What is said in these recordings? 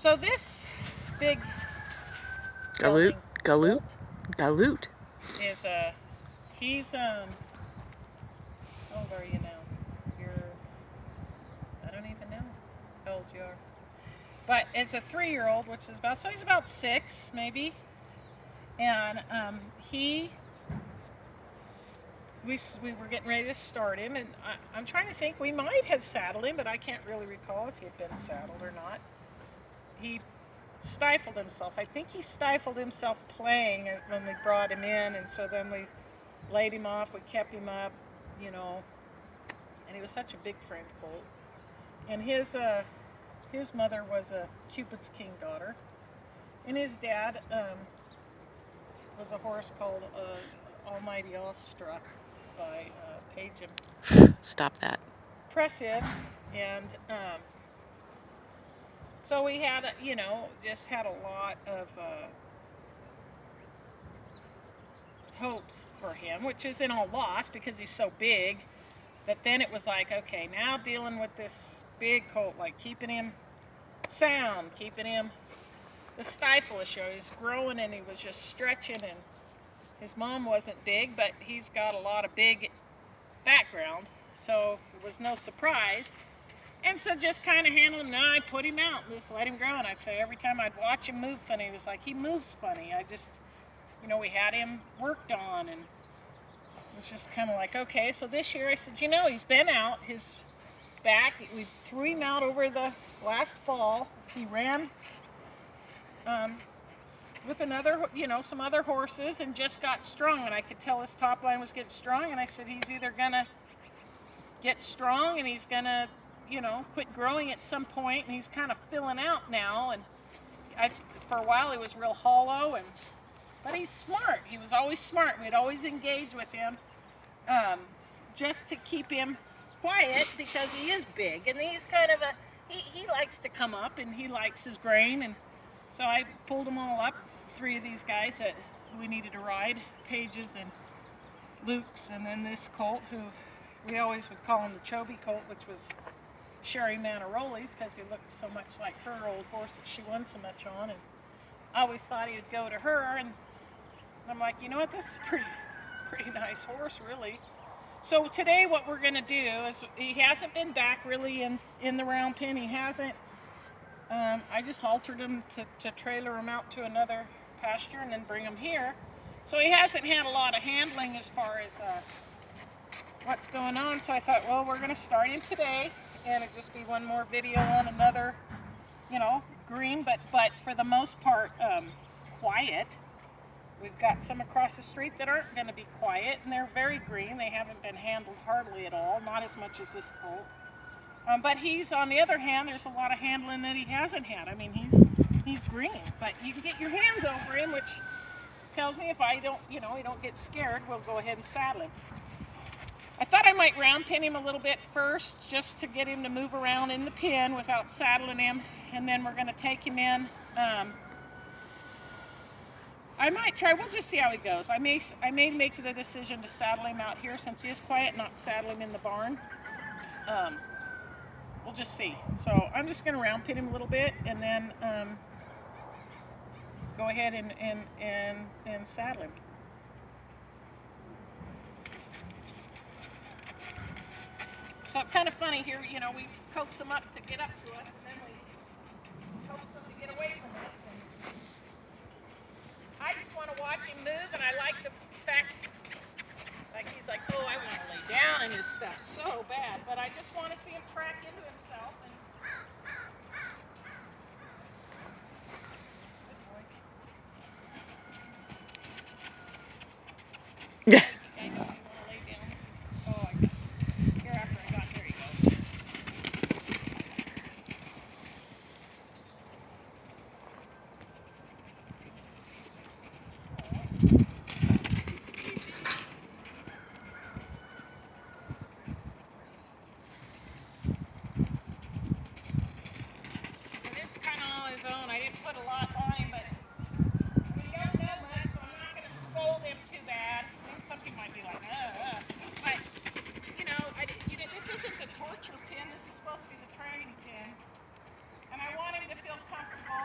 So this big Galoot is he's how old are you now? I don't even know how old you are. But it's a 3-year-old, which is so he's about 6 maybe. And we were getting ready to start him, and I'm trying to think, we might have saddled him, but I can't really recall if he had been saddled or not. He stifled himself. I think he stifled himself playing when we brought him in, and so then we laid him off, we kept him up, and he was such a big French colt. And his mother was a Cupid's King daughter, and his dad was a horse called Almighty Awestruck by Paige. Stop that. Impressive, and so we had, just had a lot of hopes for him, which isn't all lost because he's so big. But then it was like, okay, now dealing with this big colt, like keeping him sound, keeping him the stifle issue. He's growing and he was just stretching, and his mom wasn't big, but he's got a lot of big background, so it was no surprise. And so just kind of handle him. Now I put him out and just let him grow. And I'd say every time I'd watch him move funny, it was like, he moves funny. I just, we had him worked on, and it was just kind of like, okay. So this year I said, he's been out. His back, we threw him out over the last fall. He ran with another, some other horses, and just got strong. And I could tell his top line was getting strong. And I said, he's either going to get strong and he's going to, quit growing at some point, and he's kind of filling out now. And for a while he was real hollow, but he's smart. He was always smart. We'd always engage with him just to keep him quiet, because he is big, and he's kind of he likes to come up, and he likes his grain. And so I pulled them all up, 3 of these guys that we needed to ride, Paige's and Luke's, and then this colt, who we always would call him the Choby colt, which was Sherry Manaroli's, because he looked so much like her old horse that she won so much on. And I always thought he would go to her, and I'm like, what, this is a pretty nice horse, really. So today what we're going to do is, he hasn't been back really in the round pen. He hasn't. I just haltered him to trailer him out to another pasture and then bring him here. So he hasn't had a lot of handling as far as what's going on. So I thought, well, we're going to start him today, and it'll just be one more video on another, green, but for the most part, quiet. We've got some across the street that aren't going to be quiet, and they're very green. They haven't been handled hardly at all, not as much as this colt. But he's, on the other hand, there's a lot of handling that he hasn't had. I mean, he's green, but you can get your hands over him, which tells me if I don't, he don't get scared, we'll go ahead and saddle him. I thought I might round pin him a little bit first, just to get him to move around in the pen without saddling him, and then we're going to take him in. I might try, we'll just see how he goes. I may make the decision to saddle him out here since he is quiet, not saddle him in the barn. We'll just see. So I'm just going to round pin him a little bit, and then go ahead and saddle him. So it's kind of funny here, we coax them up to get up to us, and then we coax them to get away from us. And I just want to watch him move, and I like the fact, like he's like, oh, I want to lay down in his stuff so bad, but I just want to see him track into himself. And good boy. Yeah. I know you want to lay down. Oh, I got here after I got, there you go. I didn't put a lot on him, but he doesn't know much, so I'm not going to scold him too bad. I think some people might be like, but this isn't the torture pin. This is supposed to be the training pin, and I want him to feel comfortable.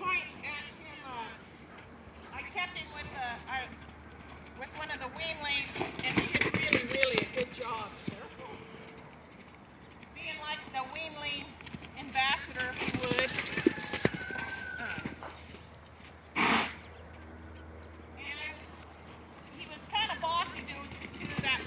point at him. I kept him with one of the weanlings, and he did really a good job. Being like the weanling ambassador, if you would. And he was kind of bossy to that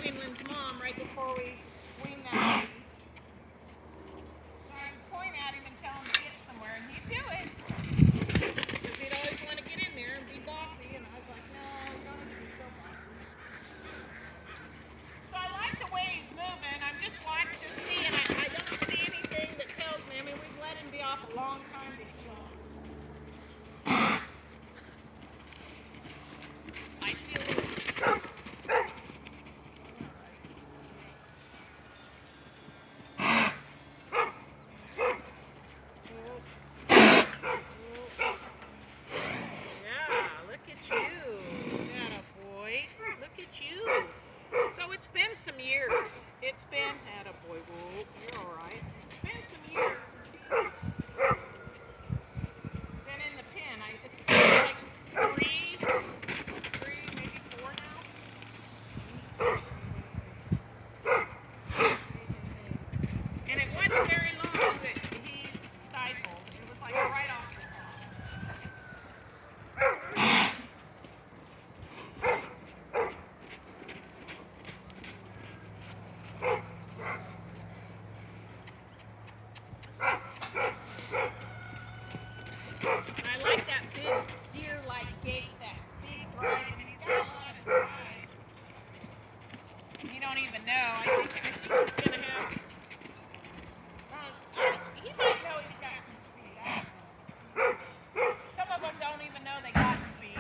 weanling's mom right before we weaned that baby. So I would point at him and tell him to get somewhere, and he'd do it. Because he'd always want to get in there and be bossy, and I was like, no, you don't have to be so bossy. So I like the way he's moving. I'm just watching, seeing. I don't see anything that tells me. I mean, we've let him be off a long time to get off. I see a little. So it's been some years. It's been, attaboy, whoop, you're all right. It's been some years since he's been in the pen. It's been like three, maybe 4 now. And it wasn't very long that he stifled. It was like right off the top. I like that big deer-like gait, that big drive. I mean, he's got a lot of drive. You don't even know. I think he's going to have... he might know he's got some speed. I don't know. Some of them don't even know they got speed.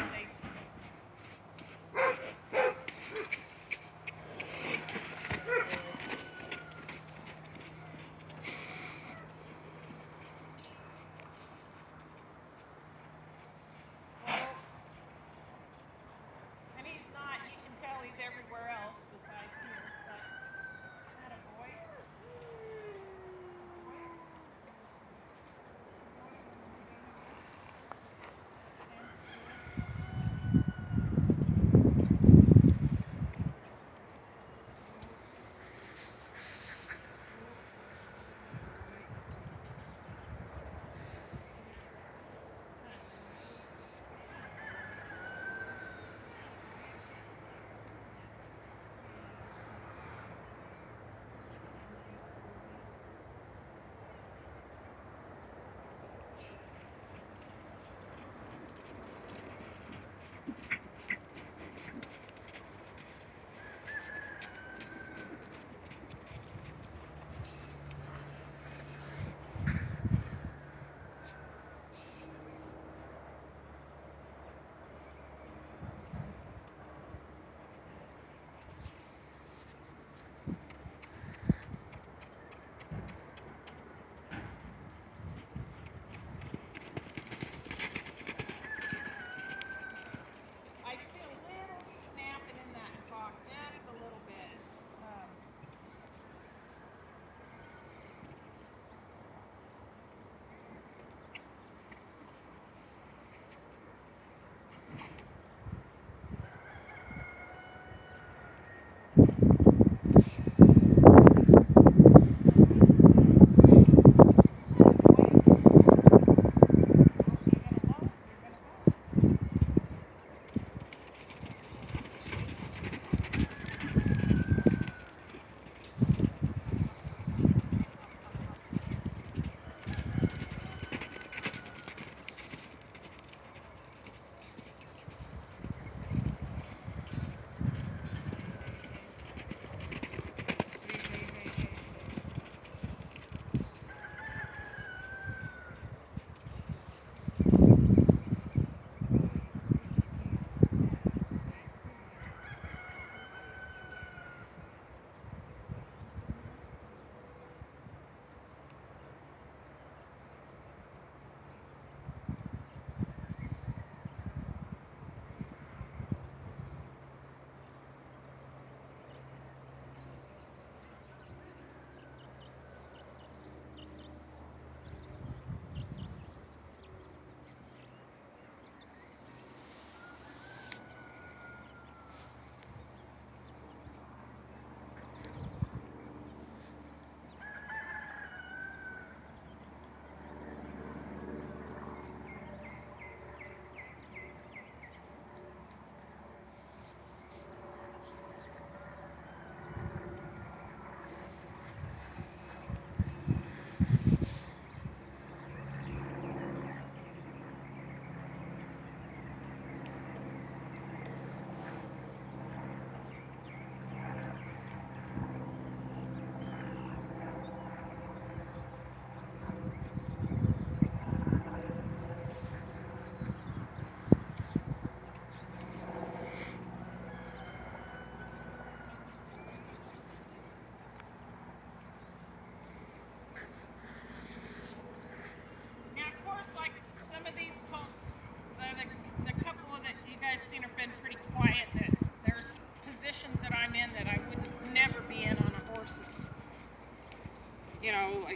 And he's not, you can tell he's everywhere else besides here, but attaboy.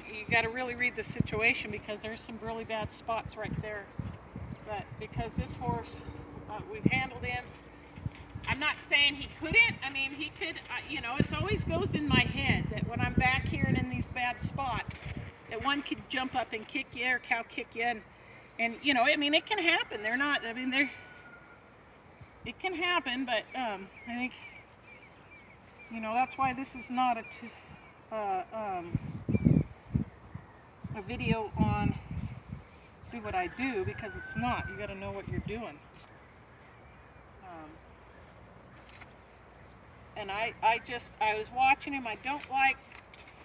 you got to really read the situation because there's some really bad spots right there. But because this horse, we've handled him. I'm not saying he couldn't. I mean, he could. You know, it always goes in my head that when I'm back here and in these bad spots, that one could jump up and kick you or cow kick you, and you know, I mean, it can happen. They're not. I mean, it can happen, but I think, you know, that's why this is not a video on do what I do, because it's not. You got to know what you're doing. And I was watching him. I don't like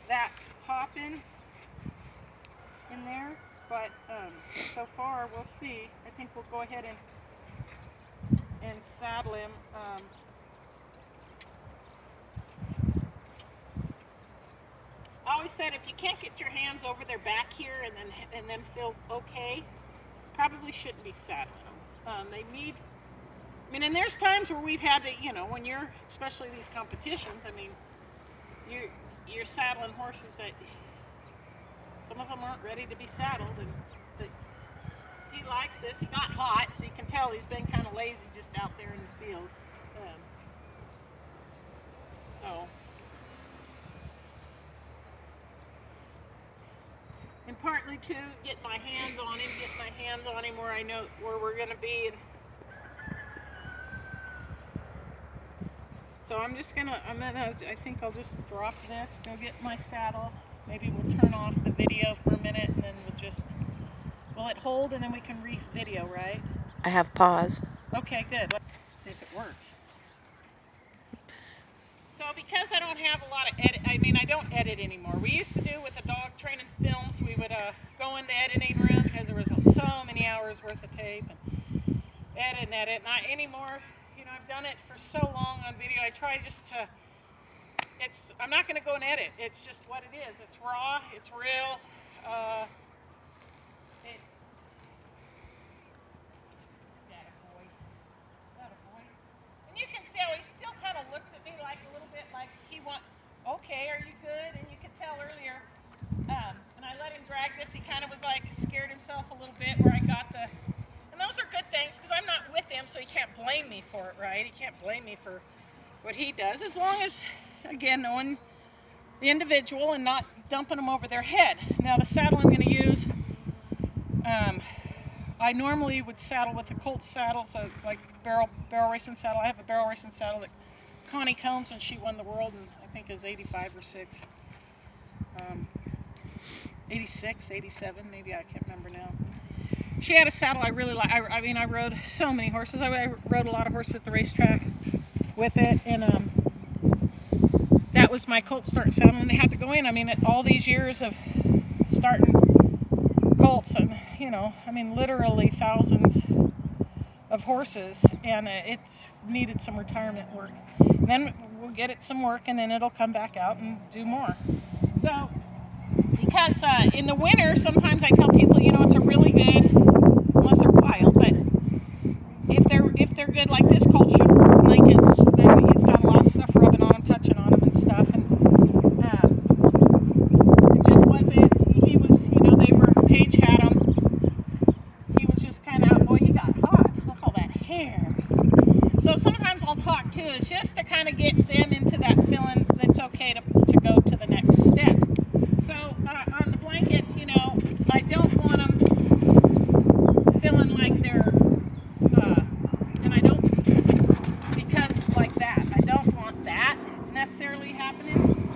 that popping in there, but so far we'll see. I think we'll go ahead and saddle him. I always said if you can't get your hands over their back here and then feel okay, probably shouldn't be saddling them. They need. I mean, and there's times where we've had to, you know, when you're, especially these competitions. I mean, you're saddling horses that some of them aren't ready to be saddled, and he likes this. He got hot, so you can tell he's been kind of lazy just out there in the field. And partly too, get my hands on him where I know where we're going to be. And so I think I'll just drop this, go get my saddle. Maybe we'll turn off the video for a minute, and then will it hold, and then we can re-video, right? I have pause. Okay, good. Let's see if it works. So because I don't have a lot of I don't edit anymore. We used to do with the dog training films, we would go in the editing room because there was so many hours worth of tape and edit. Not anymore. You know, I've done it for so long on video. I try just to. I'm not going to go and edit. It's just what it is. It's raw. It's real. And you can see how he still kind of looks at me like a little bit like he wants. Okay, are you good? And you could tell earlier. And I let him drag this. He kind of was like scared himself a little bit where I got the. And those are good things because I'm not with him, so he can't blame me for it, right? He can't blame me for what he does, as long as, again, knowing the individual and not dumping them over their head. Now, the saddle I'm going to use, I normally would saddle with the Colt saddle, so like barrel racing saddle. I have a barrel racing saddle that Connie Combs, when she won the world, and I think is 85 or 6. 86, 87, maybe, I can't remember now. She had a saddle I really like. I mean, I rode so many horses. I rode a lot of horses at the racetrack with it, and that was my Colt starting saddle. And they had to go in. I mean, all these years of starting Colts, and you know, I mean, literally thousands of horses, and it's needed some retirement work. And then we'll get it some work, and then it'll come back out and do more. So, because in the winter, sometimes I tell people, you know, it's a really good, unless they're wild, but if they're good like this Colt should work, like he's got a lot of stuff rubbing on him, touching on him and stuff, and it just wasn't, he was, you know, Paige had him, he was just kind of, boy, he got hot, look all that hair. So sometimes I'll talk too, it's just to kind of get them into that feeling that's okay to go to the next step. So on the blankets, you know, I don't want them feeling like they're, and I don't, because like that, I don't want that necessarily happening.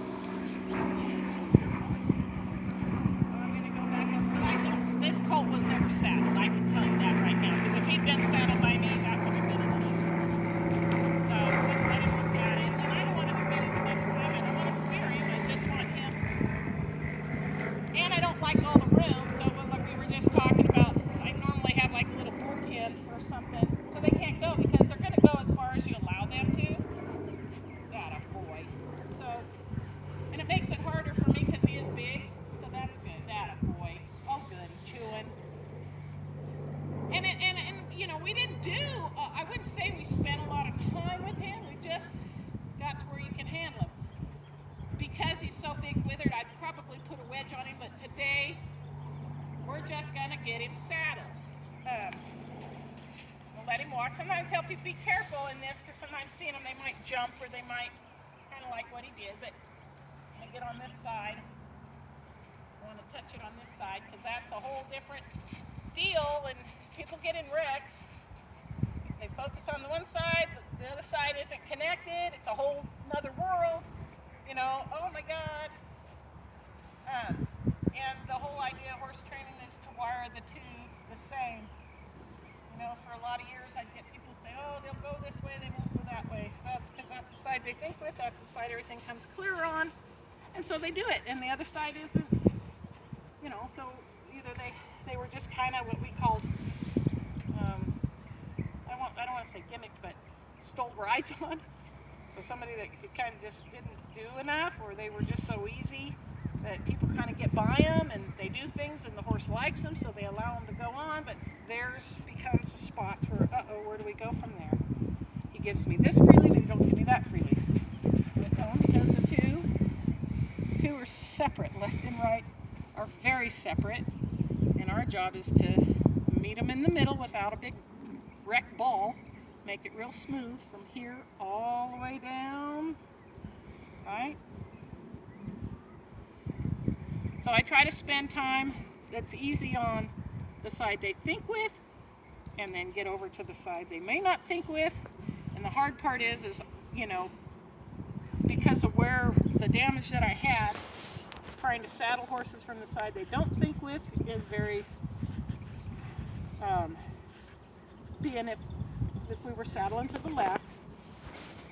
So I'm going to go back up. This Colt was never saddled, I can tell you that right now, because if he'd been saddled by me, that would have been an issue. So just let him look at it, and I don't want to spend as much time, I don't want to scare him, I just want him. And I don't like all the room, so like we were just talking about, I normally have like a little bullpen or something, so they can't go because they're going to go as far as you allow them to. That a boy. So jump where they might kind of like what he did, but I'm going to get on this side. I want to touch it on this side because that's a whole different deal, and people get in wrecks. They focus on the one side, the other side isn't connected. It's a whole another world, you know. Oh my God. And the whole idea of horse training is to wire the two the same. You know, for a lot of years I'd get people say, oh, they'll go this way, they won't go that way. That's because that's the side they think with, that's the side everything comes clear on. And so they do it, and the other side isn't, you know, so either they were just kind of what we called, I don't want to say gimmicked, but stole rides on. So somebody that kind of just didn't do enough, or they were just so easy that people kind of get by them and they do things and the horse likes them, so they allow them to go on, but theirs becomes spots where, uh-oh, where do we go from there? He gives me this freely, but he don't give me that freely. Because the two are separate. Left and right are very separate, and our job is to meet them in the middle without a big wreck ball, make it real smooth from here all the way down, right? So I try to spend time that's easy on the side they think with, and then get over to the side they may not think with. And the hard part is, you know, because of where the damage that I had, trying to saddle horses from the side they don't think with is very, being if we were saddling to the left,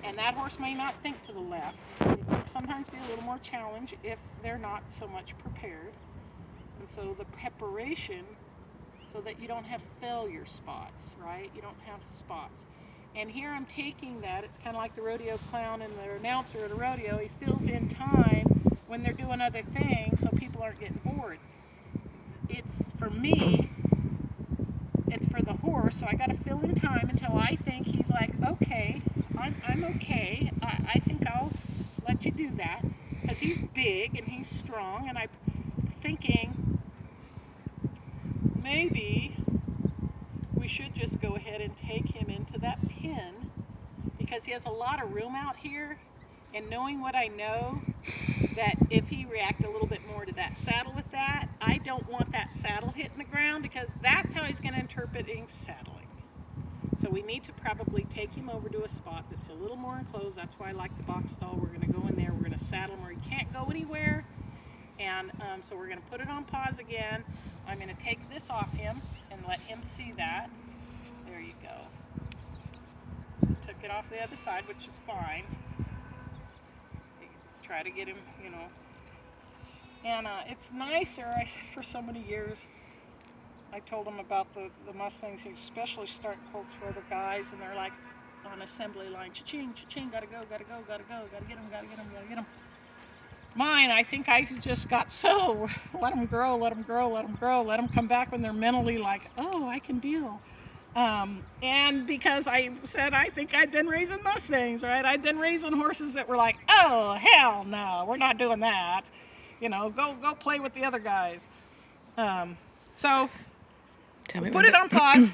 and that horse may not think to the left, it can sometimes be a little more challenge if they're not so much prepared. And so the preparation, so that you don't have failure spots, right? You don't have spots. And here I'm taking that, it's kind of like the rodeo clown and the announcer at a rodeo, he fills in time when they're doing other things so people aren't getting bored. It's, for me, it's for the horse, so I got to fill in time until I think he's like, okay, I'm okay, I think I'll let you do that, because he's big and he's strong, and I'm thinking maybe we should just go ahead and take him into that pen, because he has a lot of room out here, and knowing what I know, that if he reacted a little bit more to that saddle with that, I don't want that saddle hitting the ground, because that's how he's going to interpret saddling. So we need to probably take him over to a spot that's a little more enclosed. That's why I like the box stall. We're going to go in there, we're going to saddle him where he can't go anywhere, and so we're going to put it on pause again. I'm going to take this off him and let him see that. There you go. Took it off the other side, which is fine. Try to get him, you know. And it's nicer, for so many years, I told them about the Mustangs, who especially start colts for other guys, and they're like on assembly line, cha-ching, cha-ching, gotta go, gotta go, gotta go, gotta get him, gotta get him, gotta get him. Mine, I think I just got so, let them grow, let them grow, let them grow, let them come back when they're mentally like, oh, I can deal. And because I said I think I'd been raising Mustangs, right? I'd been raising horses that were like, oh, hell no, we're not doing that. You know, go play with the other guys. So, put it on pause.